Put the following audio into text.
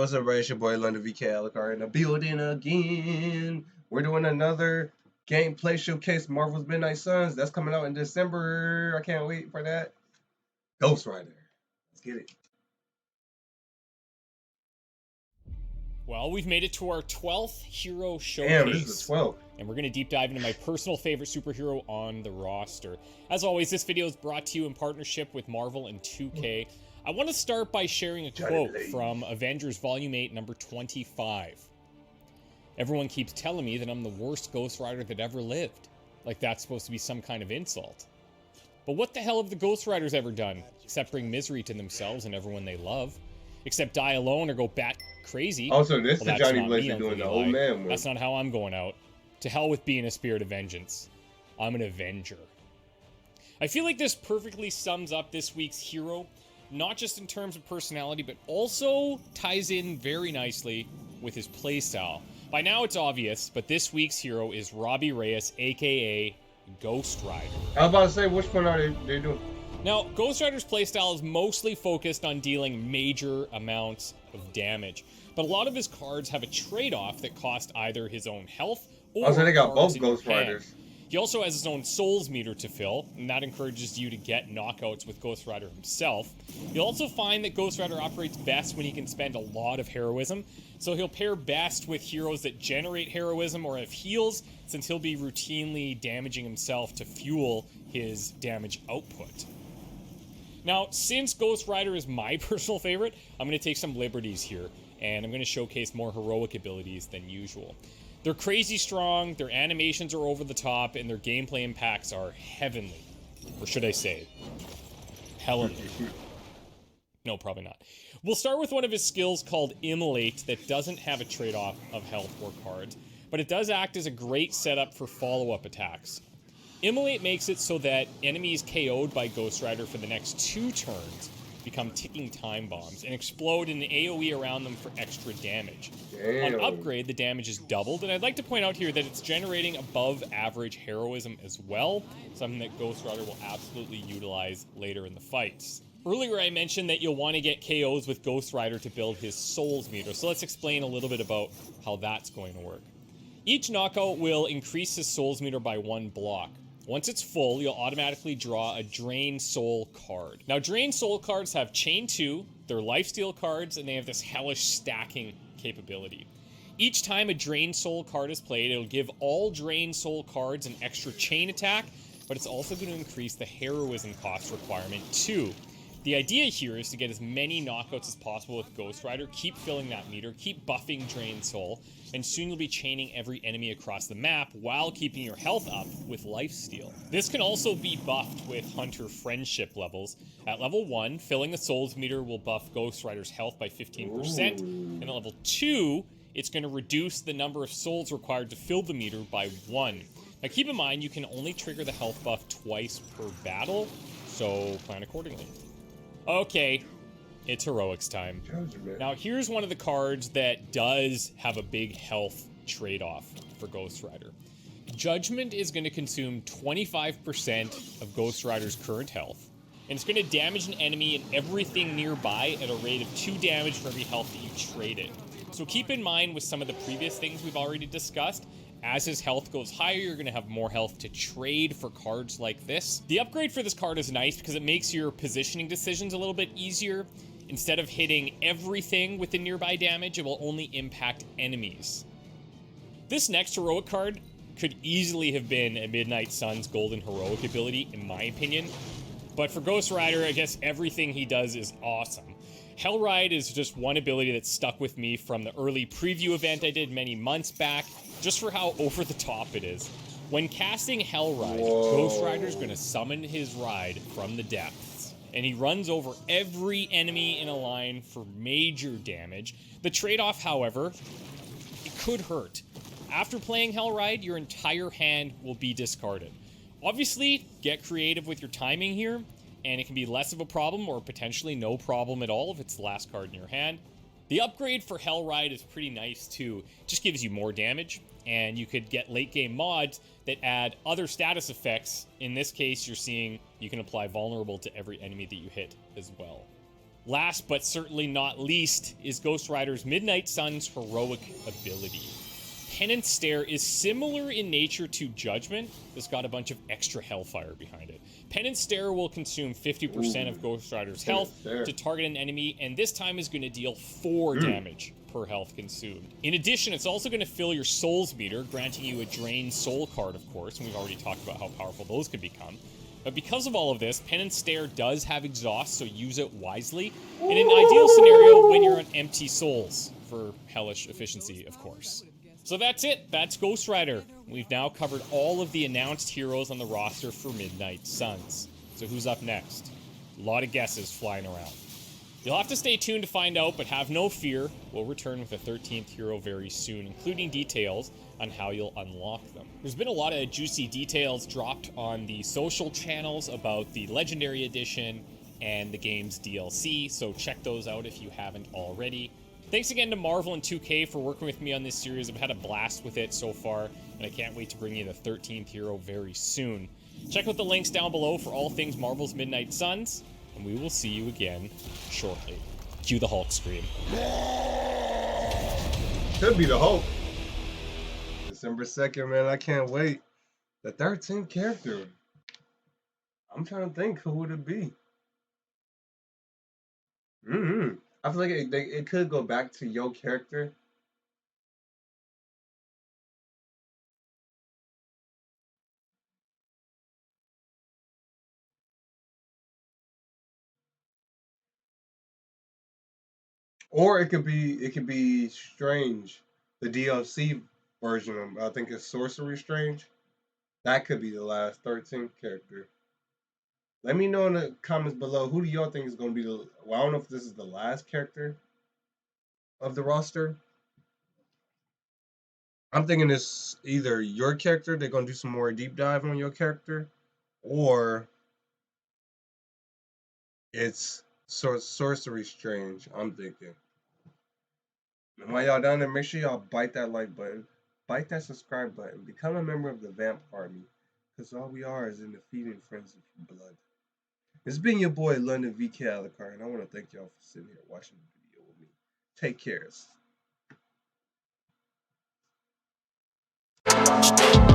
What's up, everybody? It's your boy 𝕬𝖎𝖚 in the building again. We're doing another gameplay showcase, Marvel's Midnight Suns. That's coming out in December. I can't wait for that. Ghost Rider. Let's get it. Well, we've made it to our 12th hero showcase. Damn, this is the 12th. And we're going to deep dive into my personal favorite superhero on the roster. As always, this video is brought to you in partnership with Marvel and 2K. I want to start by sharing a quote from Avengers Volume 8, number 25. Everyone keeps telling me that I'm the worst Ghost Rider that ever lived. Like that's supposed to be some kind of insult. But what the hell have the Ghost Riders ever done? Except bring misery to themselves and everyone they love. Except die alone or go bat crazy. Also, this is Johnny Blaze doing the old man one. That's not how I'm going out. To hell with being a spirit of vengeance. I'm an Avenger. I feel like this perfectly sums up this week's hero, not just in terms of personality, but also ties in very nicely with his playstyle. By now it's obvious, but this week's hero is Robbie Reyes, aka Ghost Rider. I was about to say, which one are they doing? Now, Ghost Rider's playstyle is mostly focused on dealing major amounts of damage, but a lot of his cards have a trade-off that cost either his own health or they got both Ghost Riders. He also has his own souls meter to fill, and that encourages you to get knockouts with Ghost Rider himself. You'll also find that Ghost Rider operates best when he can spend a lot of heroism, so he'll pair best with heroes that generate heroism or have heals, since he'll be routinely damaging himself to fuel his damage output. Now, since Ghost Rider is my personal favorite, I'm going to take some liberties here, and I'm going to showcase more heroic abilities than usual. They're crazy strong, their animations are over the top, and their gameplay impacts are heavenly. Or should I say, heavenly? No, probably not. We'll start with one of his skills called Immolate that doesn't have a trade-off of health or cards, but it does act as a great setup for follow-up attacks. Immolate makes it so that enemies KO'd by Ghost Rider for the next 2 turns become ticking time bombs and explode in an AoE around them for extra damage. Damn. On upgrade, the damage is doubled, and I'd like to point out here that it's generating above average heroism as well, something that Ghost Rider will absolutely utilize later in the fights. Earlier I mentioned that you'll want to get KOs with Ghost Rider to build his souls meter, so let's explain a little bit about how that's going to work. Each knockout will increase his souls meter by 1 block. Once it's full, you'll automatically draw a Drain Soul card. Now, Drain Soul cards have Chain 2, they're lifesteal cards, and they have this hellish stacking capability. Each time a Drain Soul card is played, it'll give all Drain Soul cards an extra chain attack, but it's also going to increase the heroism cost requirement too. The idea here is to get as many knockouts as possible with Ghost Rider, keep filling that meter, keep buffing Drain Soul, and soon you'll be chaining every enemy across the map while keeping your health up with lifesteal. This can also be buffed with Hunter Friendship levels. At level 1, filling the souls meter will buff Ghost Rider's health by 15%, and at level 2, it's going to reduce the number of souls required to fill the meter by 1. Now keep in mind, you can only trigger the health buff twice per battle, so plan accordingly. Okay, it's heroics time. Now here's one of the cards that does have a big health trade-off for Ghost Rider. Judgment is going to consume 25% of Ghost Rider's current health, and it's going to damage an enemy and everything nearby at a rate of 2 damage for every health that you traded. So keep in mind with some of the previous things we've already discussed, as his health goes higher, you're going to have more health to trade for cards like this. The upgrade for this card is nice because it makes your positioning decisions a little bit easier. Instead of hitting everything with the nearby damage, it will only impact enemies. This next heroic card could easily have been a Midnight Suns golden heroic ability, in my opinion. But for Ghost Rider, I guess everything he does is awesome. Hellride is just one ability that stuck with me from the early preview event I did many months back, just for how over the top it is. When casting Hellride, Ghost Rider's going to summon his ride from the depths, and he runs over every enemy in a line for major damage. The trade-off, however, it could hurt. After playing Hellride, your entire hand will be discarded. Obviously, get creative with your timing here, and it can be less of a problem or potentially no problem at all if it's the last card in your hand. The upgrade for Hellride is pretty nice too. It just gives you more damage, and you could get late game mods that add other status effects. In this case, you're seeing you can apply vulnerable to every enemy that you hit as well. Last but certainly not least is Ghost Rider's Midnight Sun's heroic ability. Penance Stare is similar in nature to Judgment. It's got a bunch of extra Hellfire behind it. Penance Stare will consume 50% of Ghost Rider's health to target an enemy, and this time is going to deal 4 damage per health consumed. In addition, it's also going to fill your souls meter, granting you a drained soul card, of course, and we've already talked about how powerful those can become. But because of all of this, Penance Stare does have exhaust, so use it wisely. In an ideal scenario, when you're on empty souls, for hellish efficiency, of course. So that's it. That's Ghost Rider. We've now covered all of the announced heroes on the roster for Midnight Suns. So who's up next? A lot of guesses flying around. You'll have to stay tuned to find out, but have no fear. We'll return with a 13th hero very soon, including details on how you'll unlock them. There's been a lot of juicy details dropped on the social channels about the Legendary Edition and the game's DLC, so check those out if you haven't already. Thanks again to Marvel and 2K for working with me on this series. I've had a blast with it so far, and I can't wait to bring you the 13th hero very soon. Check out the links down below for all things Marvel's Midnight Suns, and we will see you again shortly. Cue the Hulk scream. Could be the Hulk. December 2nd, man, I can't wait. The 13th character. I'm trying to think, who would it be? I feel like it could go back to your character. Or it could be Strange, the DLC version of I think it's Sorcery Strange. That could be the last 13th character. Let me know in the comments below, who do y'all think is going to be the... Well, I don't know if this is the last character of the roster. I'm thinking it's either your character, they're going to do some more deep dive on your character, or it's Sorcery Strange, I'm thinking. And while y'all down there, make sure y'all bite that like button, bite that subscribe button, become a member of the Vamp Army, because all we are is in the feeding frenzy for blood. It's been your boy, 𝖚𝖜𝖜𝖚, and I want to thank y'all for sitting here watching the video with me. Take care.